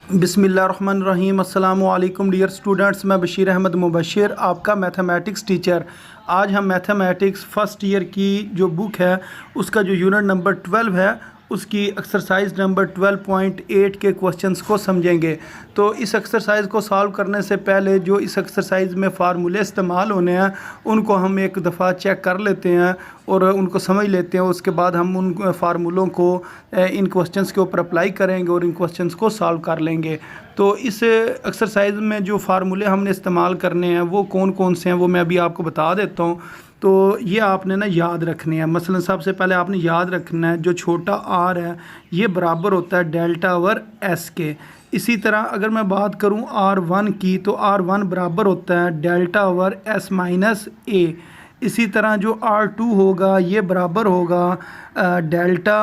बिस्मिल्लाहिर्रहमानिर्रहीम। अस्सलामु अलैकुम डियर स्टूडेंट्स, मैं बशीर अहमद मुबशिर, आपका मैथमेटिक्स टीचर। आज हम मैथमेटिक्स फ़र्स्ट ईयर की जो बुक है उसका जो यूनिट नंबर 12 है उसकी एक्सरसाइज नंबर 12.8 के क्वेश्चंस को समझेंगे। तो इस एक्सरसाइज को सॉल्व करने से पहले जो इस एक्सरसाइज में फार्मूले इस्तेमाल होने हैं उनको हम एक दफ़ा चेक कर लेते हैं और उनको समझ लेते हैं। उसके बाद हम उन फार्मूलों को इन क्वेश्चंस के ऊपर अप्लाई करेंगे और इन क्वेश्चंस को सॉल्व कर लेंगे। तो इस एक्सरसाइज में जो फार्मूले हमने इस्तेमाल करने हैं वो कौन कौन से हैं वो मैं अभी आपको बता देता हूँ। तो ये आपने ना याद रखने हैं। मसलन सबसे पहले आपने याद रखना है जो छोटा आर है ये बराबर होता है डेल्टा ओवर एस के। इसी तरह अगर मैं बात करूं R1 की तो R1 बराबर होता है delta over S minus A. इसी तरह जो R2 होगा ये बराबर होगा delta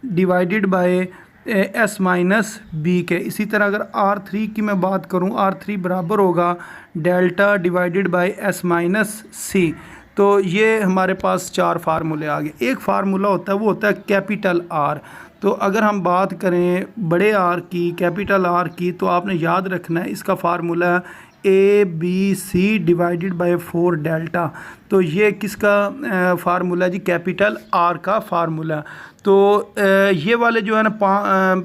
divided by S minus B के। इसी तरह अगर R3 की मैं बात करूं R3 बराबर होगा delta divided by S minus C. तो ये हमारे पास चार फार्मूले आ गए। एक फार्मूला होता है वो होता है कैपिटल आर। तो अगर हम बात करें बड़े आर की, कैपिटल आर की, तो आपने याद रखना है इसका फार्मूला है A B C divided by 4 delta. तो ये किसका फार्मूला जी? कैपिटल आर का फार्मूला। तो ये वाले जो है ना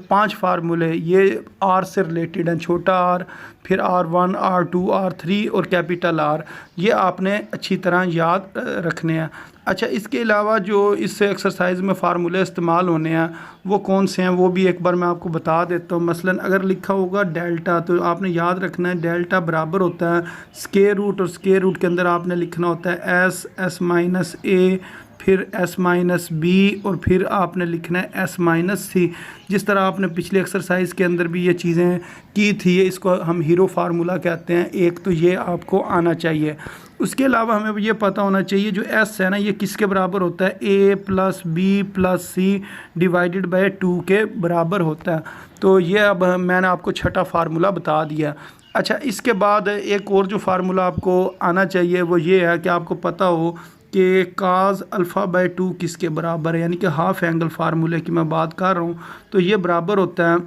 पांच फार्मूले ये आर से रिलेटेड हैं। छोटा आर, फिर R1, R2, R3 और कैपिटल आर, ये आपने अच्छी तरह याद रखने हैं। अच्छा, इसके अलावा जो इस एक्सरसाइज में फार्मूले इस्तेमाल होने हैं वो कौन से हैं वो भी एक बार मैं आपको बता देता हूँ। मसलन अगर लिखा होगा डेल्टा तो आपने याद रखना है डेल्टा बराबर होता है स्क्वायर रूट, और स्क्वायर रूट के अंदर आपने लिखना होता है एस माइनस ए, फिर एस माइनस बी और फिर आपने लिखना है एस माइनस सी। जिस तरह आपने पिछले एक्सरसाइज के अंदर भी ये चीज़ें की थी, इसको हम हीरो फार्मूला कहते हैं। एक तो ये आपको आना चाहिए। उसके अलावा हमें ये पता होना चाहिए जो एस है ना ये किसके बराबर होता है? A plus B plus C divided by 2 के बराबर होता है। तो ये अब मैंने आपको छठा फार्मूला बता दिया। अच्छा, इसके बाद एक और जो फार्मूला आपको आना चाहिए वो ये है कि आपको पता हो कि काज अल्फ़ा बाय 2 किसके बराबर है, यानी कि हाफ एंगल फार्मूले की मैं बात कर रहा हूँ। तो ये बराबर होता है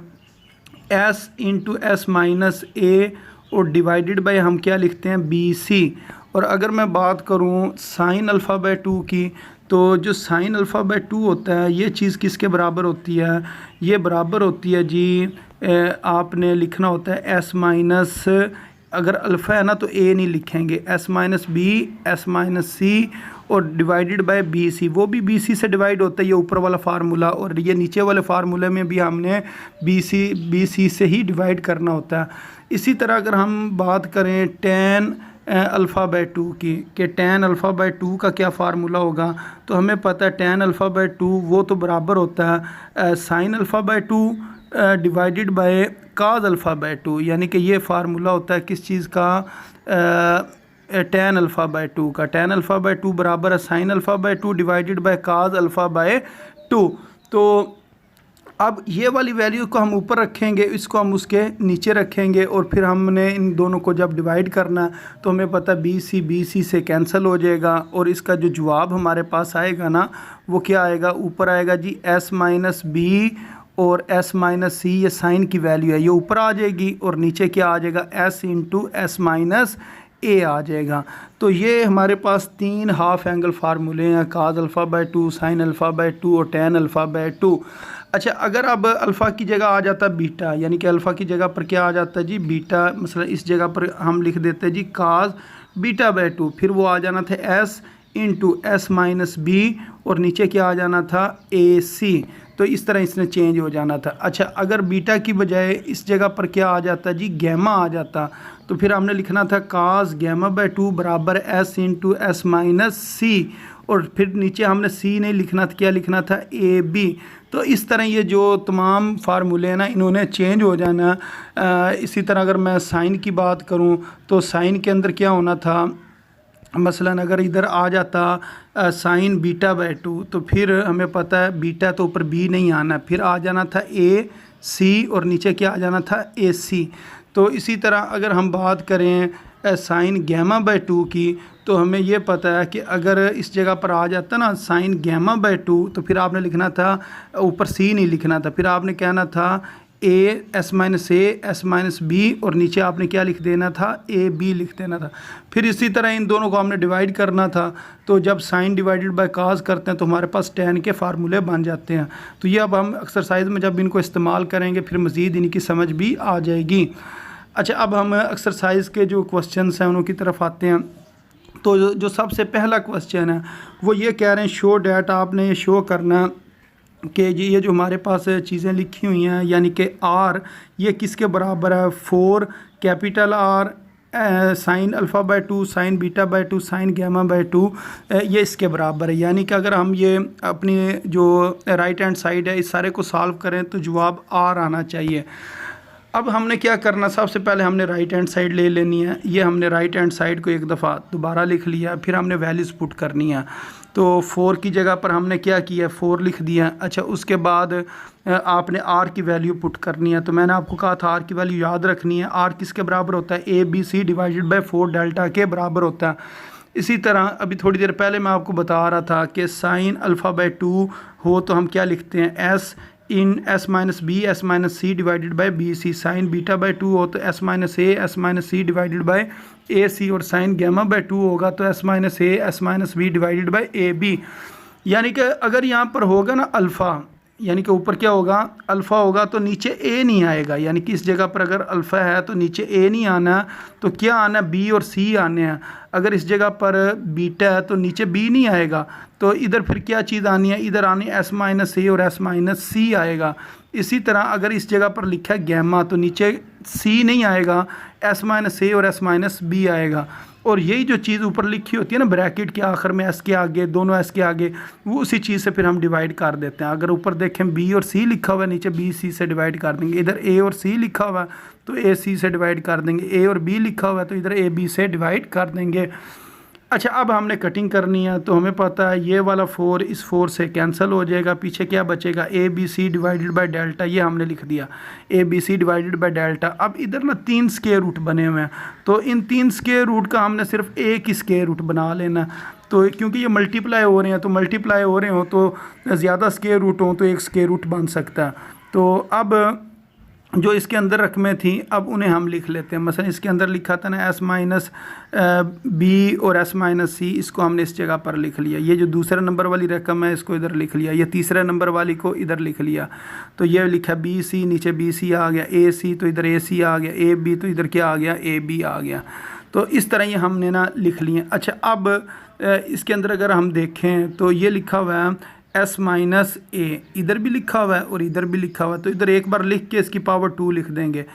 एस इंटू एस माइनस ए और डिवाइडेड बाय हम क्या लिखते हैं बी सी। और अगर मैं बात करूँ साइन अल्फ़ा बाय 2 की तो जो साइन अल्फ़ा बाय 2 होता है ये चीज़ किसके बराबर होती है? ये बराबर होती है जी आपने लिखना होता है एस माइनस, अगर अल्फ़ा है ना तो ए नहीं लिखेंगे, S minus B S minus C और डिवाइडेड बाय बी सी। वो भी बी सी से डिवाइड होता है ये ऊपर वाला फार्मूला, और ये नीचे वाले फार्मूले में भी हमने बी सी से ही डिवाइड करना होता है। इसी तरह अगर हम बात करें टेन अल्फ़ा बाय 2 की कि टेन अल्फ़ा बाय 2 का क्या फार्मूला होगा, तो हमें पता है टेन अल्फ़ा बाय 2 वो तो बराबर होता है sign alpha by 2 divided by cause alpha by 2, यानी कि ये फार्मूला होता है किस चीज़ का? टेन अल्फ़ा बाय 2 का। टेन अल्फ़ा बाय 2 बराबर है sign alpha by 2 divided by cause alpha by 2। तो अब ये वाली वैल्यू को हम ऊपर रखेंगे, इसको हम उसके नीचे रखेंगे, और फिर हमने इन दोनों को जब डिवाइड करना है तो हमें पता बी सी से कैंसिल हो जाएगा, और इसका जो जवाब हमारे पास आएगा ना वो क्या आएगा? ऊपर आएगा जी एस माइनस बी और एस माइनस सी, ये साइन की वैल्यू है ये ऊपर आ जाएगी, और नीचे क्या आ जाएगा? एस इंटू एस माइनस ए आ जाएगा। तो ये हमारे पास तीन हाफ एंगल फार्मूले हैं, काज alpha by 2, sine alpha by 2 और टेन अल्फ़ा बाय 2। अच्छा, अगर अब अल्फ़ा की जगह आ जाता बीटा, यानी कि अल्फ़ा की जगह पर क्या आ जाता है जी? बीटा। मसला इस जगह पर हम लिख देते हैं जी काज बीटा बाय 2, फिर वो आ जाना था S into S minus B और नीचे क्या आ जाना था? ए सी। तो इस तरह इसने चेंज हो जाना था। अच्छा, अगर बीटा की बजाय इस जगह पर क्या आ जाता जी? गैमा आ जाता, तो फिर हमने लिखना था काज गैमा बाय 2 बराबर S into S minus C, और फिर नीचे हमने सी नहीं लिखना था, क्या लिखना था? A B. तो इस तरह ये जो तमाम फार्मूले हैं ना इन्होंने चेंज हो जाना। इसी तरह अगर मैं साइन की बात करूं तो साइन के अंदर क्या होना था? मसलन अगर इधर आ जाता साइन बीटा बाय 2 तो फिर हमें पता है बीटा तो ऊपर बी नहीं आना, फिर आ जाना था ए सी और नीचे क्या आ जाना था? ए सी। तो इसी तरह अगर हम बात करें साइन गैमा बाय 2 की तो हमें ये पता है कि अगर इस जगह पर आ जाता ना साइन गैमा बाय 2 तो फिर आपने लिखना था ऊपर सी नहीं लिखना था, फिर आपने कहना था A S minus A S minus B और नीचे आपने क्या लिख देना था, ए बी लिख देना था। फिर इसी तरह इन दोनों को हमने डिवाइड करना था। तो जब साइन डिवाइडेड बाय काज करते हैं तो हमारे पास tan के फार्मूले बन जाते हैं। तो ये अब हम एक्सरसाइज में जब इनको इस्तेमाल करेंगे फिर मज़ीद इनकी समझ भी आ जाएगी। अच्छा, अब हम एक्सरसाइज के जो क्वेश्चन हैं उनकी तरफ आते हैं। तो जो सबसे पहला क्वेश्चन है वो ये कह रहे हैं शो डैट, आपने ये शो करना कि ये जो हमारे पास चीज़ें लिखी हुई हैं यानी कि आर ये किसके बराबर है, 4 capital R sine alpha by 2 sine beta by 2 sine gamma by 2 ये इसके बराबर है। यानी कि अगर हम ये अपनी जो राइट हैंड साइड है इस सारे को सॉल्व करें तो जवाब आर आना चाहिए। अब हमने क्या करना, सबसे पहले हमने राइट हैंड साइड ले लेनी है। ये हमने राइट हैंड साइड को एक दफ़ा दोबारा लिख लिया, फिर हमने वैल्यूज़ पुट करनी है। तो 4 की जगह पर हमने क्या किया, 4 लिख दिया। अच्छा, उसके बाद आपने आर की वैल्यू पुट करनी है। तो मैंने आपको कहा था आर की वैल्यू याद रखनी है। आर किसके बराबर होता है, A B C divided by 4 delta के बराबर होता है। इसी तरह अभी थोड़ी देर पहले मैं आपको बता रहा था कि साइन अल्फ़ा बाय 2 हो तो हम क्या लिखते हैं, S in S minus B S minus C divided by B C. Sine beta by 2 हो तो S minus A S minus C divided by A C, और साइन गैमा बाय 2 होगा तो S minus A S minus B divided by A B. यानी कि अगर यहाँ पर होगा ना अल्फ़ा, यानी कि ऊपर क्या होगा, अल्फ़ा होगा तो नीचे ए नहीं आएगा। यानी कि इस जगह पर अगर अल्फ़ा है तो नीचे ए नहीं आना, तो क्या आना, बी और सी आने हैं। अगर इस जगह पर बीटा है तो नीचे बी नहीं आएगा, तो इधर फिर क्या चीज़ आनी है, इधर आनी एस माइनस ए और एस माइनस सी आएगा। इसी तरह अगर इस जगह पर लिखा है गैमा तो नीचे सी नहीं आएगा, एस माइनस ए और एस माइनस बी आएगा। और यही जो चीज़ ऊपर लिखी होती है ना ब्रैकेट के आखिर में एस के आगे, दोनों एस के आगे, वो उसी चीज़ से फिर हम डिवाइड कर देते हैं। अगर ऊपर देखें बी और सी लिखा हुआ है, नीचे बी सी से डिवाइड कर देंगे। इधर ए और सी लिखा हुआ है तो ए सी से डिवाइड कर देंगे। ए और बी लिखा हुआ है तो इधर ए बी से डिवाइड कर देंगे। अच्छा, अब हमने कटिंग करनी है तो हमें पता है ये वाला 4 इस 4 से कैंसिल हो जाएगा। पीछे क्या बचेगा, A B C divided by delta, ये हमने लिख दिया A B C divided by delta. अब इधर ना 3 स्क्वायर रूट बने हुए हैं, तो इन 3 स्क्वायर रूट का हमने सिर्फ एक ही स्क्वायर रूट बना लेना। तो क्योंकि ये मल्टीप्लाई हो रहे हैं, तो मल्टीप्लाई हो रहे हो तो ज़्यादा स्क्वायर रूट हो तो एक स्क्वायर रूट बन सकता है। तो अब जो इसके अंदर रकमें थी अब उन्हें हम लिख लेते हैं। मसलन इसके अंदर लिखा था ना एस माइनस बी और एस माइनस सी, इसको हमने इस जगह पर लिख लिया। ये जो दूसरा नंबर वाली रकम है इसको इधर लिख लिया, ये तीसरे नंबर वाली को इधर लिख लिया। तो ये लिखा बी सी, नीचे बी सी आ गया, ए सी तो इधर ए सी आ गया, ए बी तो इधर क्या आ गया, ए बी आ गया। तो इस तरह ये हमने ना लिख लिए। अच्छा, अब इसके अंदर अगर हम देखें तो ये लिखा हुआ है एस माइनस ए, इधर भी लिखा हुआ है और इधर भी लिखा हुआ है, तो इधर एक बार लिख के इसकी पावर 2 लिख देंगे।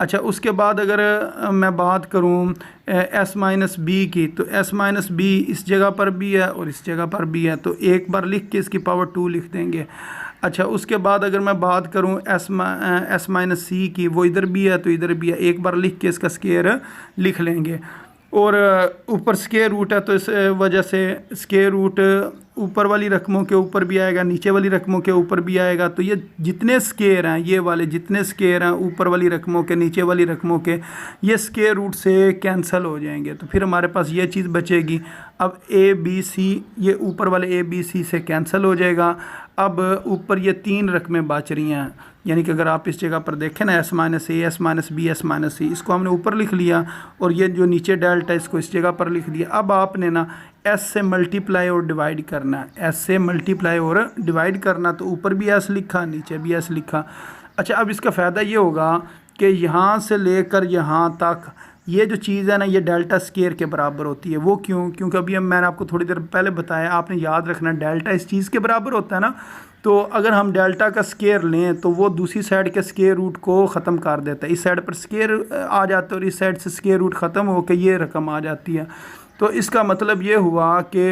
अच्छा, उसके बाद अगर मैं बात करूं एस माइनस बी की, तो एस माइनस बी इस जगह पर भी है और इस जगह पर भी है, तो एक बार लिख के इसकी पावर 2 लिख देंगे। अच्छा, उसके बाद अगर मैं बात करूं एस माइनस सी की, वो इधर भी है तो इधर भी है, एक बार लिख के इसका स्क्वायर लिख लेंगे। और ऊपर स्क्वायर रूट है तो इस वजह से स्क्वायर रूट ऊपर वाली रकमों के ऊपर भी आएगा, नीचे वाली रकमों के ऊपर भी आएगा। तो ये जितने स्क्वायर हैं, ये वाले जितने स्क्वायर हैं ऊपर वाली रकमों के, नीचे वाली रकमों के, ये स्क्वायर रूट से कैंसिल हो जाएंगे। तो फिर हमारे पास ये चीज़ बचेगी। अब ए बी सी, ये ऊपर वाले ए बी सी से कैंसिल हो जाएगा। अब ऊपर ये 3 रकमें बच रही हैं, यानी कि अगर आप इस जगह पर देखें ना S minus A S minus B S minus C, इसको हमने ऊपर लिख लिया और ये जो नीचे डेल्टा इसको इस जगह पर लिख दिया। अब आपने ना एस से मल्टीप्लाई और डिवाइड करना है, एस से मल्टीप्लाई और डिवाइड करना, तो ऊपर भी एस लिखा नीचे भी एस लिखा। अच्छा, अब इसका फ़ायदा ये होगा कि यहाँ से लेकर यहाँ तक ये जो चीज़ है ना ये डेल्टा स्क्वायर के बराबर होती है। वो क्यों, क्योंकि अभी मैंने आपको थोड़ी देर पहले बताया, आपने याद रखना डेल्टा इस चीज़ के बराबर होता है ना। तो अगर हम डेल्टा का स्क्वायर लें तो वो दूसरी साइड के स्क्वायर रूट को ख़त्म कर देता है। इस साइड पर स्क्वायर आ जाता है और इस साइड से स्क्वायर रूट ख़त्म होकर ये रकम आ जाती है। तो इसका मतलब ये हुआ कि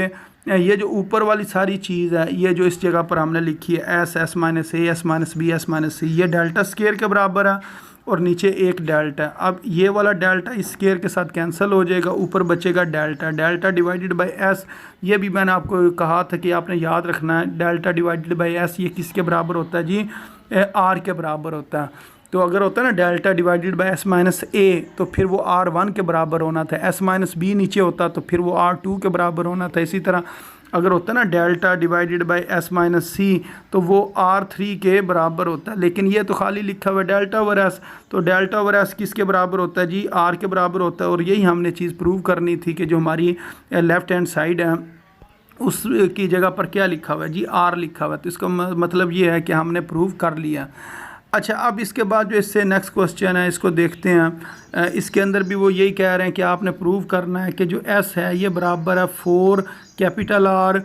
ये जो ऊपर वाली सारी चीज़ है, ये जो इस जगह पर हमने लिखी है S S minus A S minus B S minus C, ये डेल्टा स्क्वायर के बराबर है और नीचे एक डेल्टा। अब ये वाला डेल्टा इस स्क्वायर के साथ कैंसिल हो जाएगा, ऊपर बचेगा delta, delta divided by S. ये भी मैंने आपको कहा था कि आपने याद रखना है, डेल्टा डिवाइडेड बाय एस ये किसके बराबर होता है जी, आर के बराबर होता है। तो अगर होता है ना delta divided by S minus A, तो फिर वो R1 के बराबर होना था। एस माइनस बी नीचे होता तो फिर वो R2 के बराबर होना था। इसी तरह अगर होता है ना delta divided by S minus C, तो वो R3 के बराबर होता है। लेकिन ये तो खाली लिखा हुआ है डेल्टा ओवर एस, तो डेल्टा ओवर एस किसके बराबर होता है जी, R के बराबर होता है। और यही हमने चीज़ प्रूव करनी थी कि जो हमारी लेफ़्ट हैंड साइड है उसकी जगह पर क्या लिखा हुआ है जी, R लिखा हुआ है। तो इसका मतलब ये है कि हमने प्रूव कर लिया। अच्छा, अब इसके बाद जो इससे नेक्स्ट क्वेश्चन है इसको देखते हैं। इसके अंदर भी वो यही कह रहे हैं कि आपने प्रूव करना है कि जो S है ये बराबर है 4 capital R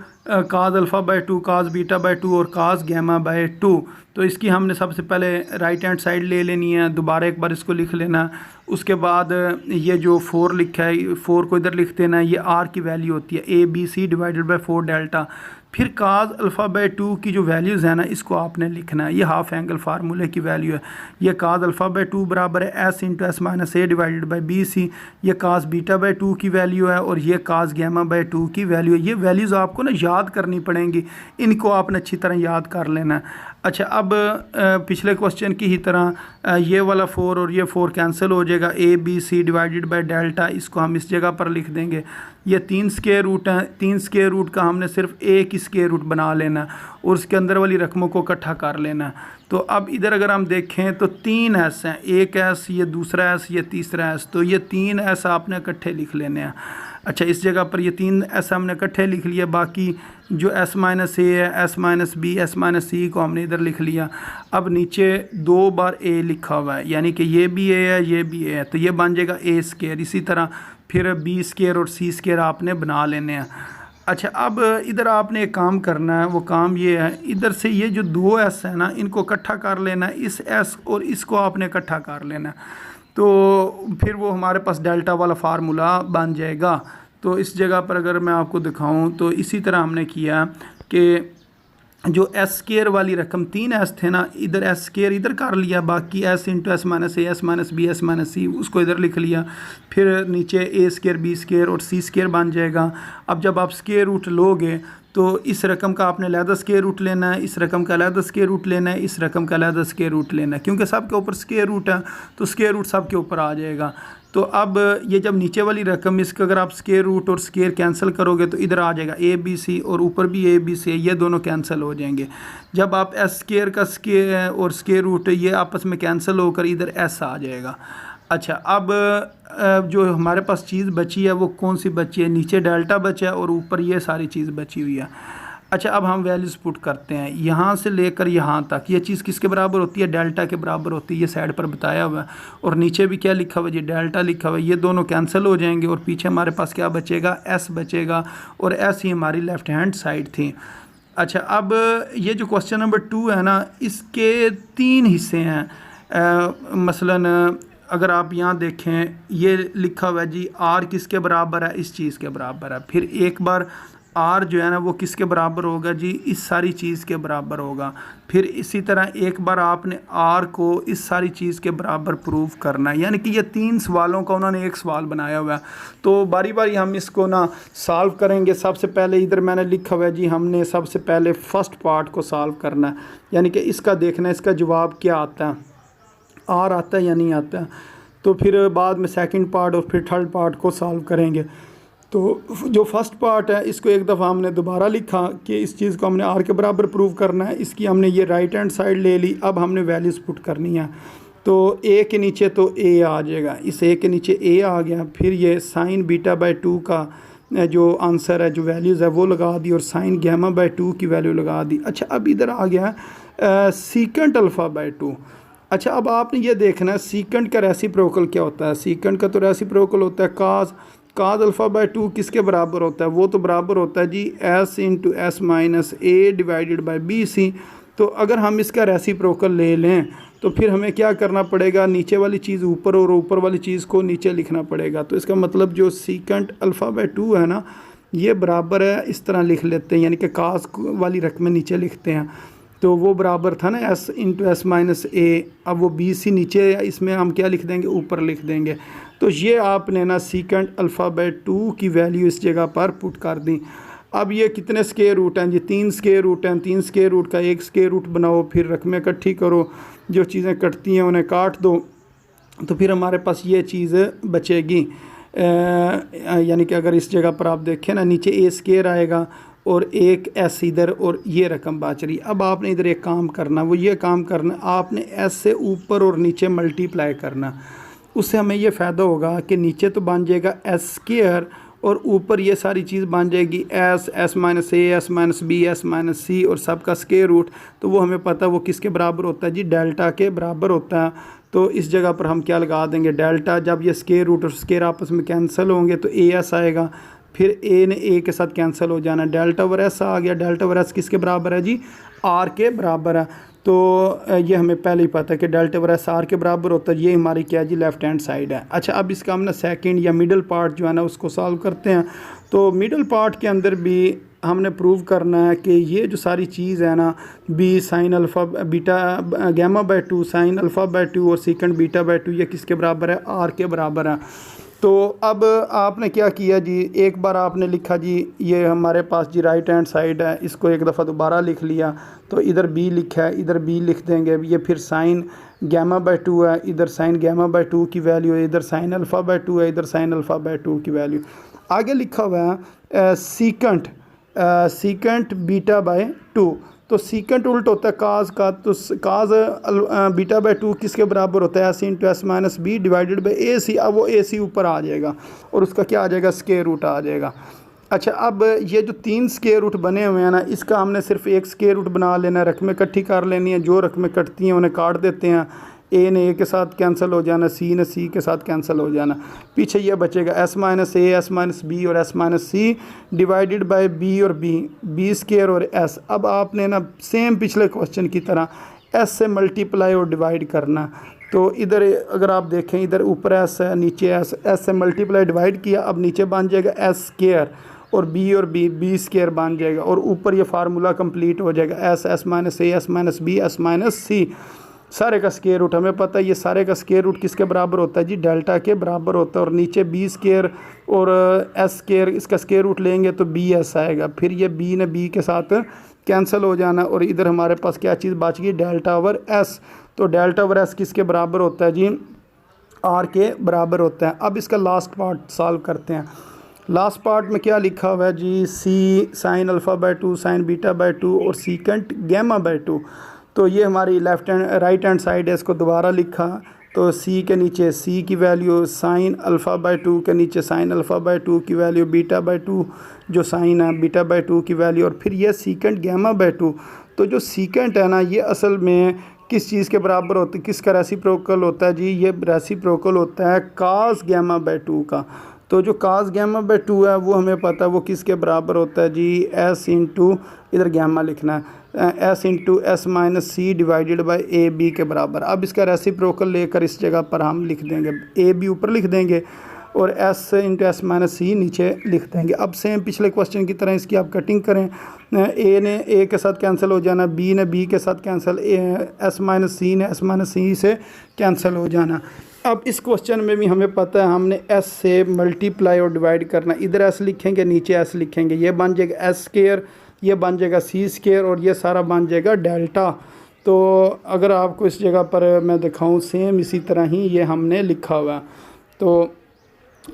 cause alpha by 2 cause beta by 2 और काज गैमा बाय 2। तो इसकी हमने सबसे पहले राइट हैंड साइड ले लेनी है, दोबारा एक बार इसको लिख लेना। उसके बाद ये जो 4 लिखा है 4 को इधर लिख देना है, ये R की वैल्यू होती है ABC डिवाइडेड बाय 4 डेल्टा। फिर काज अल्फ़ा बाय 2 की जो वैल्यूज़ है ना इसको आपने लिखना है, ये हाफ एंगल फार्मूले की वैल्यू है। ये काज अल्फ़ा बाय 2 बराबर है S into S minus A divided by BC। ये काज बीटा बाय 2 की वैल्यू है और ये काज गैमा बाय 2 की वैल्यू है। ये वैल्यूज़ आपको ना याद करनी पड़ेंगी, इनको आपने अच्छी तरह याद कर लेना है। अच्छा, अब पिछले क्वेश्चन की ही तरह ये वाला 4 और ये 4 कैंसिल हो जाएगा, ABC डिवाइडेड बाय डेल्टा, इसको हम इस जगह पर लिख देंगे। ये 3 स्क्वायर रूट हैं, 3 स्क्वायर रूट का हमने सिर्फ एक स्क्वायर रूट बना लेना है और उसके अंदर वाली रकमों को इकट्ठा कर लेना है। तो अब इधर अगर हम देखें तो 3 S हैं, एक S, ये दूसरा S, ये तीसरा S, तो ये 3 S आपने इकट्ठे लिख लेने हैं। अच्छा, इस जगह पर ये 3 S हमने इकट्ठे लिख लिया, बाकी जो S माइनस ए है, S minus B, S minus C को हमने इधर लिख लिया। अब नीचे 2 बार A लिखा हुआ है, यानी कि ये भी A है, ये भी A है, तो ये बन जाएगा A स्क्वायर। इसी तरह फिर B स्क्वायर और C स्क्वायर आपने बना लेने हैं। अच्छा, अब इधर आपने एक काम करना है, वो काम ये है, इधर से ये जो 2 S है ना इनको इकट्ठा कर लेना है, इस S और इसको आपने इकट्ठा कर लेना है। तो फिर वो हमारे पास डेल्टा वाला फार्मूला बन जाएगा। तो इस जगह पर अगर मैं आपको दिखाऊं तो इसी तरह हमने किया कि जो S स्क्वायर वाली रकम 3 S थे ना, इधर S स्क्वायर इधर कर लिया, बाकी S इंटू एस माइनस ए, S minus B, S minus C उसको इधर लिख लिया। फिर नीचे A स्क्वायर, B स्क्वायर और C स्क्वायर बन जाएगा। अब जब आप स्क्वायर रूट लोगे तो इस रकम का आपने अलहदा स्क्वायर रूट लेना है, इस रकम का अलहदा स्क्वायर रूट लेना है, इस रकम का अलहदा स्क्वायर रूट लेना है, क्योंकि सब के ऊपर स्क्वायर रूट है तो स्क्वायर रूट सब के ऊपर आ जाएगा। तो अब ये जब नीचे वाली रकम इसका अगर आप स्क्वायर रूट और स्क्वायर कैंसिल करोगे तो इधर आ जाएगा ABC और ऊपर भी ABC है, ये दोनों कैंसिल हो जाएंगे। जब आप S स्क्वायर का स्क्वायर और स्क्वायर रूट ये आपस में कैंसिल होकर इधर S आ जाएगा। अच्छा, अब जो हमारे पास चीज़ बची है वो कौन सी बची है, नीचे डेल्टा बचा है और ऊपर ये सारी चीज़ बची हुई है। अच्छा, अब हम वैल्यूज़ पुट करते हैं, यहाँ से लेकर यहाँ तक ये चीज़ किसके बराबर होती है, डेल्टा के बराबर होती है, ये साइड पर बताया हुआ है। और नीचे भी क्या लिखा हुआ है जी, डेल्टा लिखा हुआ है, ये दोनों कैंसिल हो जाएंगे और पीछे हमारे पास क्या बचेगा, S बचेगा और S ही हमारी लेफ़्ट हैंड साइड थी। अच्छा, अब ये जो क्वेश्चन नंबर 2 है ना इसके 3 हिस्से हैं। मसलन अगर आप यहाँ देखें ये लिखा हुआ है जी R किसके बराबर है, इस चीज़ के बराबर है। फिर एक बार R जो है ना वो किसके बराबर होगा जी, इस सारी चीज़ के बराबर होगा। फिर इसी तरह एक बार आपने R को इस सारी चीज़ के बराबर प्रूव करना है, यानी कि ये 3 सवालों का उन्होंने एक सवाल बनाया हुआ है। तो बारी बारी हम इसको ना सॉल्व करेंगे। सबसे पहले इधर मैंने लिखा हुआ है जी, हमने सबसे पहले फर्स्ट पार्ट को सॉल्व करना है, यानी कि इसका देखना है इसका जवाब क्या आता है, R आता है या नहीं आता है। तो फिर बाद में सेकंड पार्ट और फिर थर्ड पार्ट को सॉल्व करेंगे। तो जो फर्स्ट पार्ट है इसको एक दफ़ा हमने दोबारा लिखा कि इस चीज़ को हमने R के बराबर प्रूव करना है, इसकी हमने ये राइट हैंड साइड ले ली। अब हमने वैल्यूज़ पुट करनी है, तो A के नीचे तो A आ जाएगा, इस A के नीचे A आ गया। फिर ये साइन बीटा बाय 2 का जो आंसर है, जो वैल्यूज़ है वो लगा दी और साइन गैमा बाय 2 की वैल्यू लगा दी। अच्छा, अब इधर आ गया सीकेंट अल्फ़ा बाय 2। अच्छा, अब आपने ये देखना है सीकेंट का रेसिप्रोकल क्या होता है। सीकेंट का तो रेसिप्रोकल होता है काज अल्फ़ा बाय 2 किसके बराबर होता है, वो तो बराबर होता है जी S into S minus A divided by BC। तो अगर हम इसका रेसिप्रोकल ले लें तो फिर हमें क्या करना पड़ेगा, नीचे वाली चीज़ ऊपर और ऊपर वाली चीज़ को नीचे लिखना पड़ेगा। तो इसका मतलब जो सीकेंट अल्फ़ा बाय 2 है ना ये बराबर है, इस तरह लिख लेते हैं, यानी कि काज वाली रकमें नीचे लिखते हैं। तो वो बराबर था ना S इंटू एस माइनस ए, अब वो BC नीचे, इसमें हम क्या लिख देंगे, ऊपर लिख देंगे। तो ये आपने ना सीकेंट अल्फ़ा बाय 2 की वैल्यू इस जगह पर पुट कर दी। अब ये कितने स्क्वायर रूट हैं जी, 3 स्क्वायर रूट हैं, 3 स्क्वायर रूट का एक स्क्वायर रूट बनाओ, फिर रकमें इकट्ठी करो, जो चीज़ें कटती हैं उन्हें काट दो, तो फिर हमारे पास ये चीज़ बचेगी। यानी कि अगर इस जगह पर आप देखें ना नीचे A स्क्वायर आएगा और एक एस इधर और ये रकम बच रही। अब आपने इधर एक काम करना, वो ये काम करना, आपने एस से ऊपर और नीचे मल्टीप्लाई करना। उससे हमें ये फ़ायदा होगा कि नीचे तो बन जाएगा एस स्क्वायर और ऊपर ये सारी चीज़ बन जाएगी एस, एस माइनस ए, S minus B, S minus C और सब का स्क्वायर रूट। तो वो हमें पता है वो किसके बराबर होता है जी, डेल्टा के बराबर होता है। तो इस जगह पर हम क्या लगा देंगे, डेल्टा। जब ये स्क्वायर रूट और स्क्वायर आपस में कैंसिल होंगे तो ए एस आएगा, फिर ए ने ए के साथ कैंसिल हो जाना, डेल्टा ओवर एस आ गया। डेल्टा ओवर एस किसके बराबर है जी, आर के बराबर है। तो ये हमें पहले ही पता है कि डेल्टा ओवर एस आर के बराबर होता है। ये हमारी क्या है जी, लेफ्ट हैंड साइड है। अच्छा, अब इसका हम ना सेकंड या मिडल पार्ट जो है ना उसको सॉल्व करते हैं। तो मिडल पार्ट के अंदर भी हमने प्रूव करना है कि ये जो सारी चीज़ है ना, B sine alpha beta gamma by 2 sine alpha by 2 और सीकेंड बीटा बाय 2 ये किसके बराबर है, आर के बराबर है। तो अब आपने क्या किया जी, एक बार आपने लिखा जी ये हमारे पास जी राइट हैंड साइड है, इसको एक दफ़ा दोबारा लिख लिया। तो इधर बी लिखा है, इधर बी लिख देंगे। ये फिर साइन गैमा बाय 2 है, इधर साइन गैमा बाय 2 की वैल्यू है, इधर साइन अल्फ़ा बाय 2 है, इधर साइन अल्फ़ा बाय 2 की वैल्यू। आगे लिखा हुआ है सीकेंट बीटा बाय 2। तो सीकेंट उल्ट होता है काज का, तो काज बीटा बाय 2 किसके बराबर होता है, S into S minus B divided by A C. अब वो ए सी ऊपर आ जाएगा और उसका क्या आ जाएगा, स्क्वायर रूट आ जाएगा। अच्छा, अब ये जो 3 स्क्वायर रूट बने हुए हैं ना, इसका हमने सिर्फ एक स्क्वायर रूट बना लेना है, रकमें इकट्ठी कर लेनी है। जो रकमें कटती हैं उन्हें काट देते हैं, ए ने ए के साथ कैंसिल हो जाना, सी ने सी के साथ कैंसिल हो जाना। पीछे ये बचेगा एस माइनस ए, एस माइनस बी और S minus C divided by B और बी स्क्वायर और एस। अब आपने ना सेम पिछले क्वेश्चन की तरह एस से मल्टीप्लाई और डिवाइड करना। तो इधर अगर आप देखें, इधर ऊपर एस है, नीचे एस से मल्टीप्लाई डिवाइड किया, अब नीचे बन जाएगा एस स्क्वायर और बी स्क्वायर बन जाएगा और ऊपर ये फार्मूला कंप्लीट हो जाएगा, एस माइनस ए, S minus B, S minus C. सारे का स्क्वायर रूट हमें पता है, ये सारे का स्क्वायर रूट किसके बराबर होता है जी, डेल्टा के बराबर होता है। और नीचे बी स्क्वायर और एस स्क्वायर, इसका स्क्वायर रूट लेंगे तो बी एस आएगा। फिर ये बी ने बी के साथ कैंसिल हो जाना और इधर हमारे पास क्या चीज़ बच गई, डेल्टा ओवर एस। तो डेल्टा ओवर एस किसके बराबर होता है जी, आर के बराबर होता है। अब इसका लास्ट पार्ट सॉल्व करते हैं। लास्ट पार्ट में क्या लिखा हुआ है जी, C sine alpha by 2 sine beta by 2 और सीकेंट गैमा बाय 2। तो ये हमारी राइट हैंड साइड है, इसको दोबारा लिखा। तो सी के नीचे सी की वैल्यू, साइन अल्फ़ा बाय 2 के नीचे साइन अल्फ़ा बाय 2 की वैल्यू, बीटा बाय 2 जो साइन है बीटा बाय 2 की वैल्यू, और फिर ये सीकेंट गैमा बाय 2। तो जो सीकेंट है ना, ये असल में किस चीज़ के बराबर होता है, किसका रेसिप्रोकल होता है जी, ये रेसिप्रोकल होता है कास गैमा बाय 2 का। तो जो कास गैमा बाय 2 है वो हमें पता है वो किसके बराबर होता है जी, एस इंटू इधर गैमा लिखना है, S into S minus C divided by A B के बराबर। अब इसका रेसिप्रोकल लेकर इस जगह पर हम लिख देंगे, ए बी ऊपर लिख देंगे और S into S minus C नीचे लिख देंगे। अब सेम पिछले क्वेश्चन की तरह इसकी आप कटिंग करें, ए ने ए के साथ कैंसिल हो जाना, बी ने बी के साथ कैंसिल, एस माइनस सी ने एस माइनस सी से कैंसिल हो जाना। अब इस क्वेश्चन में भी हमें पता है हमने एस से मल्टीप्लाई और डिवाइड करना। इधर एस लिखेंगे, नीचे एस लिखेंगे, ये बन जाएगा एस स्क्वायर, ये बन जाएगा सी स्क्वायर और ये सारा बन जाएगा डेल्टा। तो अगर आपको इस जगह पर मैं दिखाऊं, सेम इसी तरह ही ये हमने लिखा हुआ। तो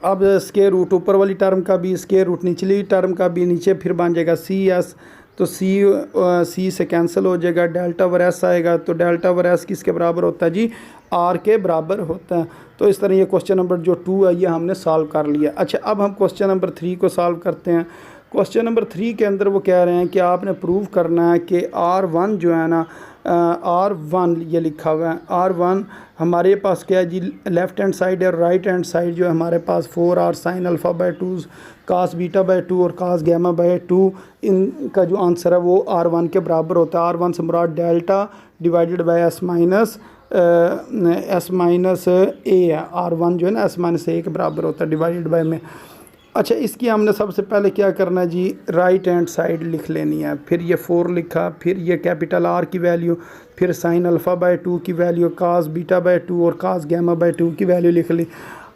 अब स्क्वायर रूट ऊपर वाली टर्म का भी, स्क्वायर रूट निचली टर्म का भी, नीचे फिर बन जाएगा सी एस। तो सी से कैंसिल हो जाएगा, डेल्टा ओवर एस आएगा। तो डेल्टा ओवर एस किसके बराबर होता है जी, आर के बराबर होता है। तो इस तरह ये क्वेश्चन नंबर जो 2 है ये हमने सॉल्व कर लिया। अच्छा, अब हम क्वेश्चन नंबर 3 को सॉल्व करते हैं। क्वेश्चन नंबर 3 के अंदर वो कह रहे हैं कि आपने प्रूव करना है कि R1 जो है ना, R1 ये लिखा हुआ है, R1 हमारे पास क्या है जी, लेफ़्ट हैंड साइड है, राइट हैंड साइड जो है हमारे पास 4R sine alpha by 2 cos beta by 2 और कास गैमा बाय 2, इनका जो आंसर है वो R1 के बराबर होता है। R1 से मुराद delta divided by S minus A है। R1 जो है ना एस माइनस ए के बराबर होता है डिवाइडेड बाय में। अच्छा, इसकी हमने सबसे पहले क्या करना है जी, राइट हैंड साइड लिख लेनी है। फिर ये 4 लिखा, फिर ये कैपिटल आर की वैल्यू, फिर साइन अल्फ़ा बाय 2 की वैल्यू, कास बीटा बाय 2 और कास गैमा बाय 2 की वैल्यू लिख ली।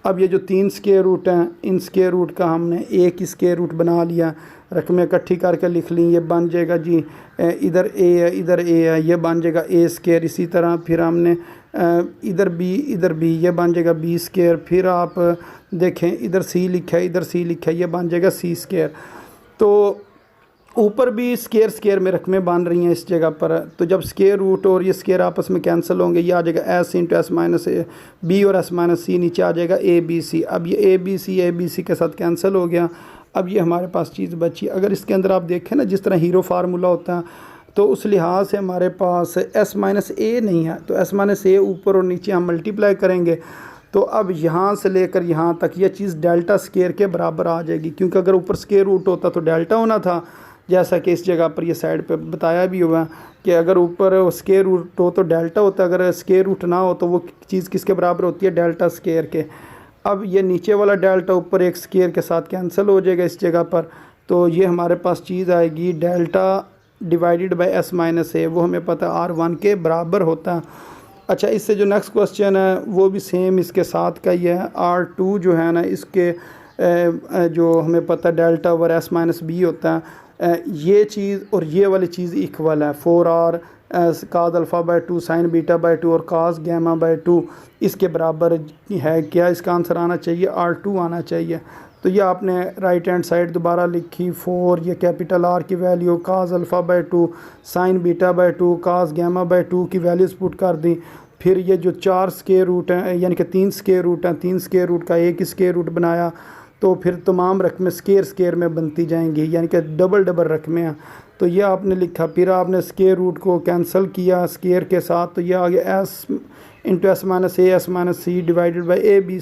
अब ये जो 3 स्क्वायर रूट हैं, इन स्क्वायर रूट का हमने एक ही स्क्वायर रूट बना लिया, रकमें इकट्ठी करके लिख ली। ये बन जाएगा जी, इधर ए है, इधर ए है, ये बन जाएगा ए स्क्वायर। इसी तरह फिर हमने इधर बी, ये बन जाएगा बी स्क्वायर। फिर आप देखें, इधर सी लिखा है, इधर सी लिखा है, ये बन जाएगा सी स्क्वायर। तो ऊपर भी स्केयर स्केयर में रकमें बन रही हैं इस जगह पर, तो जब स्केयर रूट और ये स्केयर आपस में कैंसिल होंगे, ये आ जाएगा S into S minus A B और एस माइनस सी, नीचे आ जाएगा ए बी सी। अब ये ए बी सी के साथ कैंसिल हो गया। अब ये हमारे पास चीज़ बची। अगर इसके अंदर आप देखें ना जिस तरह हीरो फार्मूला होता है, तो उस लिहाज से हमारे पास एस माइनस ए नहीं है, तो एस माइनस ए ऊपर और नीचे हम मल्टीप्लाई करेंगे, तो अब यहाँ से लेकर यहाँ तक ये चीज़ डेल्टा स्केयर के बराबर आ जाएगी, क्योंकि अगर ऊपर स्केयर रूट होता तो डेल्टा होना था, जैसा कि इस जगह पर ये साइड पे बताया भी हुआ कि अगर ऊपर स्केयर रूट हो तो डेल्टा होता, अगर स्केयर रूट ना हो तो वो चीज़ किसके बराबर होती है, डेल्टा स्केयर के। अब ये नीचे वाला डेल्टा ऊपर एक स्केयर के साथ कैंसिल हो जाएगा इस जगह पर, तो ये हमारे पास चीज़ आएगी delta divided by S minus A, वो हमें पता है R1 के बराबर होता है। अच्छा, इससे जो नेक्स्ट क्वेश्चन है वो भी सेम इसके साथ का ही है। R2 जो है ना, इसके जो हमें पता है delta over S minus B होता है, ये चीज़ और ये वाली चीज़ इक्वल है। 4R cause alpha by 2 sine beta by 2 और काज गैमा बाय 2 इसके बराबर है। क्या इसका आंसर आना चाहिए, R2 आना चाहिए। तो ये आपने राइट हैंड साइड दोबारा लिखी 4, ये कैपिटल R की value, cos alpha by 2 sine beta by 2 cos gamma by 2 की वैल्यूज़ पुट कर दी। फिर ये जो 4 स्केयर रूट हैं, यानी कि 3 स्केयर रूट हैं, 3 स्केयर रूट का एक स्केयर रूट बनाया, तो फिर तमाम रकमें स्केयर स्केयर में बनती जाएंगी, यानी कि डबल डबल रकमें हैं। तो ये आपने लिखा, फिर आपने स्केयर रूट को कैंसिल किया स्केयर के साथ, तो ये आ गया S into S minus C divided by A B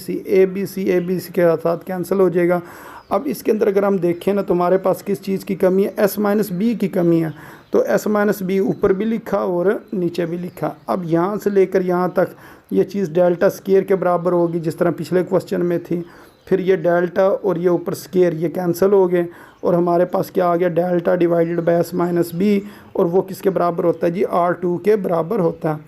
C के साथ कैंसिल हो जाएगा। अब इसके अंदर अगर हम देखें ना, तो हमारे पास किस चीज़ की कमी है, एस माइनस बी की कमी है। तो एस माइनस बी ऊपर भी लिखा और नीचे भी लिखा। अब यहाँ से लेकर यहाँ तक ये चीज़ डेल्टा स्केयर के बराबर होगी, जिस तरह पिछले क्वेश्चन में थी। फिर ये डेल्टा और ये ऊपर स्केयर ये कैंसिल हो गए, और हमारे पास क्या आ गया, delta divided by S minus B, और वो किसके बराबर होता है जी, R2 के बराबर होता है।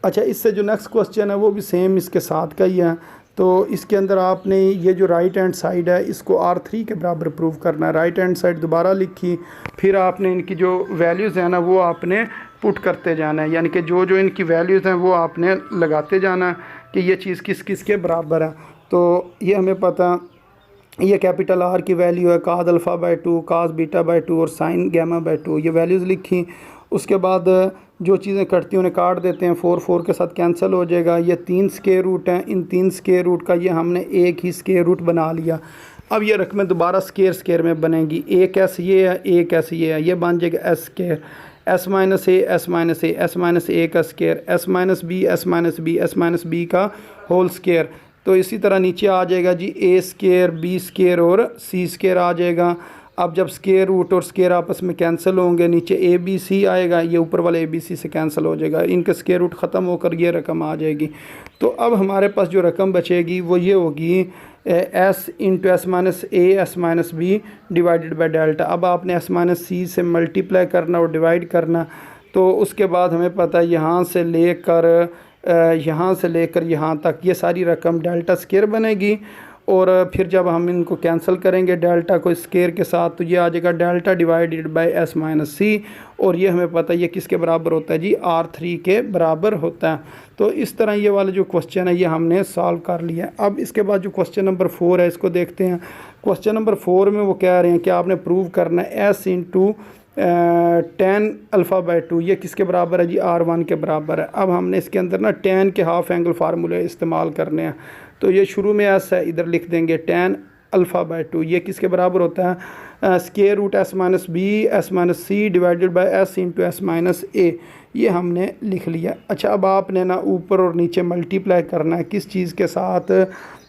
अच्छा, इससे जो नेक्स्ट क्वेश्चन है वो भी सेम इसके साथ का ही है। तो इसके अंदर आपने ये जो राइट हैंड साइड है इसको R3 के बराबर प्रूव करना है। राइट हैंड साइड दोबारा लिखी, फिर आपने इनकी जो वैल्यूज़ हैं ना वो आपने पुट करते जाना है, यानी कि जो जो इनकी वैल्यूज़ हैं वो आपने लगाते जाना है कि ये चीज़ किस किस के बराबर है। तो ये हमें पता, ये कैपिटल R की वैल्यू है काज alpha by 2 cause beta by 2 और साइन गैमा बाय 2, ये वैल्यूज़ लिखी। उसके बाद जो चीज़ें कटती उन्हें काट देते हैं, 4 के साथ कैंसिल हो जाएगा। ये 3 स्केयर रूट हैं, इन 3 स्केयर रूट का ये हमने एक ही स्केयर रूट बना लिया। अब ये रकमें दोबारा स्केयर स्केयर में बनेंगी, एक एस ये है, एक एस ये है, ये बन जाएगा S square, S minus A S minus A S minus A का square, S minus B S minus B S minus B का होल स्केयर। तो इसी तरह नीचे आ जाएगा जी ए स्केयर बी स्केयर और सी स्केयर आ जाएगा। अब जब स्केयर रूट और स्केयर आपस में कैंसिल होंगे, नीचे ए बी सी आएगा, ये ऊपर वाले ए बी सी से कैंसिल हो जाएगा, इनके स्केयर रूट ख़त्म होकर ये रकम आ जाएगी। तो अब हमारे पास जो रकम बचेगी वो ये होगी s into S minus A S minus B divided by delta. अब आपने एस माइनस सी से मल्टीप्लाई करना और डिवाइड करना, तो उसके बाद हमें पता है यहाँ से लेकर यहाँ तक ये सारी रकम डेल्टा स्केयर बनेगी। और फिर जब हम इनको कैंसिल करेंगे डेल्टा को स्केयर के साथ, तो ये आ जाएगा delta divided by S minus C, और ये हमें पता है ये किसके बराबर होता है जी, R3 के बराबर होता है। तो इस तरह ये वाला जो क्वेश्चन है ये हमने सॉल्व कर लिया। अब इसके बाद जो क्वेश्चन नंबर 4 है इसको देखते हैं। क्वेश्चन नंबर 4 में वो कह रहे हैं कि आपने प्रूव करना है एस इंटू 10 अल्फ़ा बाय 2, ये किसके बराबर है जी, R1 के बराबर है। अब हमने इसके अंदर ना 10 के हाफ एंगल फार्मूले इस्तेमाल करने हैं। तो ये शुरू में एस है, इधर लिख देंगे 10 अल्फ़ा बाय 2, ये किसके बराबर होता है, square root S minus B S minus C divided by S into S minus A, ये हमने लिख लिया। अच्छा, अब आपने ना ऊपर और नीचे मल्टीप्लाई करना है, किस चीज़ के साथ,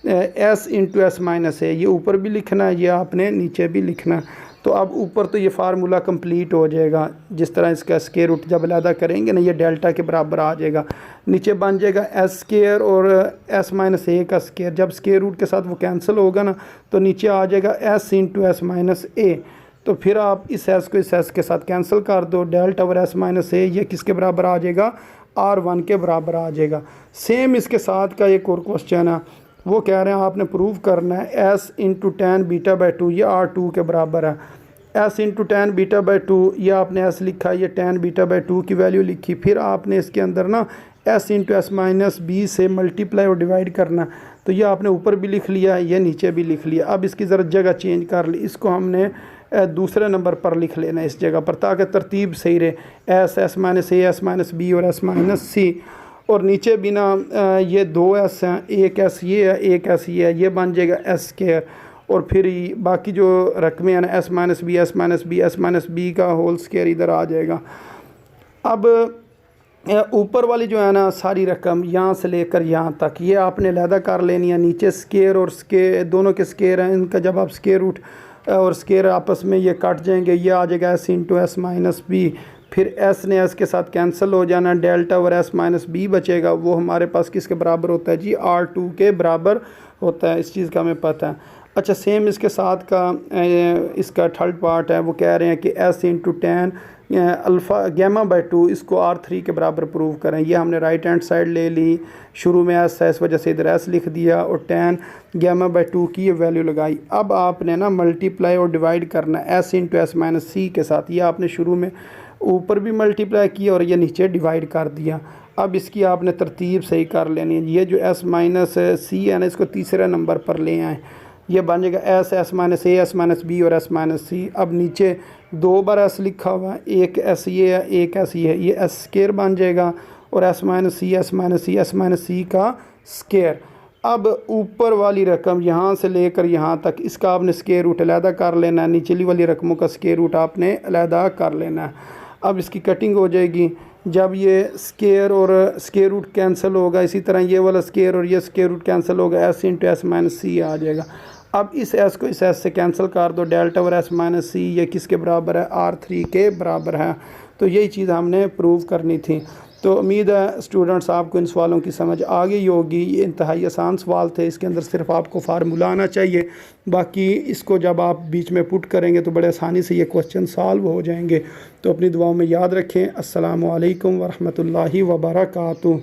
S into S minus A, ये ऊपर भी लिखना है, ये आपने नीचे भी लिखना है। तो अब ऊपर तो ये फार्मूला कंप्लीट हो जाएगा, जिस तरह इसका स्केयर रूट जब अलहदा करेंगे ना ये डेल्टा के बराबर आ जाएगा। नीचे बन जाएगा एस स्केयर और एस माइनस ए का स्केयर, जब स्केयर रूट के साथ वो कैंसिल होगा ना तो नीचे आ जाएगा S into S minus A. तो फिर आप इस एस को इस एस के साथ कैंसिल कर दो, डेल्टा और एस माइनस ए ये किसके बराबर आ जाएगा, R1 के बराबर आ जाएगा। सेम इसके साथ का एक और क्वेश्चन है, वो कह रहे हैं आपने प्रूव करना है एस इंटू 10 बीटा बाई 2, ये R2 के बराबर है। एस इंटू 10 बीटा बाई 2, ये आपने एस लिखा, ये 10 बीटा बाई 2 की वैल्यू लिखी। फिर आपने इसके अंदर ना s into S minus b से मल्टीप्लाई और डिवाइड करना, तो ये आपने ऊपर भी लिख लिया, ये नीचे भी लिख लिया। अब इसकी ज़रा जगह चेंज कर ली, इसको हमने दूसरे नंबर पर लिख लेना इस जगह पर, ताकि तरतीब सही रहे, एस, एस माइनस ए, एस माइनस बी और एस माइनस सी। और नीचे भी ना ये 2 एस हैं, एक एस ये है, एक एस ये है, ये बन जाएगा एस स्क्वायर। और फिर बाकी जो रकमें हैं ना S minus B, S minus B, S minus B का होल स्क्वायर इधर आ जाएगा। अब ऊपर वाली जो है ना सारी रकम यहाँ से लेकर यहाँ तक ये आपने अलहदा कर लेनी है। नीचे स्केयर और स्केयर दोनों के स्केयर हैं, इनका जब आप स्केयर रूट और स्केयर आपस में ये कट जाएंगे, ये आ जाएगा S into S minus b. फिर एस ने एस के साथ कैंसिल हो जाना, डेल्टा और एस माइनस बी बचेगा, वो हमारे पास किसके बराबर होता है जी, R2 के बराबर होता है। इस चीज़ का हमें पता है। अच्छा, सेम इसके साथ का इसका थर्ड पार्ट है, वो कह रहे हैं कि s into ten alpha gamma by 2 इसको R3 के बराबर प्रूव करें। ये हमने राइट हैंड साइड ले ली, शुरू में एस है इस वजह से इधर एस लिख दिया और टेन गैमा बाई 2 की ये वैल्यू लगाई। अब आपने ना मल्टीप्लाई और डिवाइड करना एस इंटू एस माइनस सी के साथ। ये आपने शुरू में ऊपर भी मल्टीप्लाई किया और ये नीचे डिवाइड कर दिया। अब इसकी आपने तरतीब सही कर लेनी है। ये जो एस माइनस सी है ना, इसको तीसरे नंबर पर ले आए, ये बन जाएगा एस, एस माइनस ए, एस माइनस बी और एस माइनस सी। अब नीचे 2 बार एस लिखा हुआ है, एक एस ये है, एक एस ये है, ये एस स्केयर बन जाएगा और एस माइनस सी, एस माइनस सी, एस माइनस सी का स्केयर। अब ऊपर वाली रकम यहाँ से लेकर यहाँ तक इसका आपने स्केयर रूट अलहदा कर लेना है, निचली वाली रकमों का स्केयर रूट आपने अलहदा कर लेना है। अब इसकी कटिंग हो जाएगी, जब ये स्केयर और स्केयर रूट कैंसिल होगा, इसी तरह ये वाला स्केयर और ये स्केयर रूट कैंसिल होगा, एस इंटू एस माइनस सी आ जाएगा। अब इस एस को इस एस से कैंसिल कर दो, डेल्टा और एस माइनस सी ये किसके बराबर है, R3 के बराबर है। तो यही चीज़ हमने प्रूव करनी थी। तो उम्मीद है स्टूडेंट्स आपको इन सवालों की समझ आ गई होगी। ये इंतहाई आसान सवाल थे, इसके अंदर सिर्फ आपको फार्मूला आना चाहिए, बाकी इसको जब आप बीच में पुट करेंगे तो बड़े आसानी से ये क्वेश्चन सॉल्व हो जाएंगे। तो अपनी दुआओं में याद रखें। अस्सलामु अलैकुम वरहमतुल्लाहि वबरकातुहू।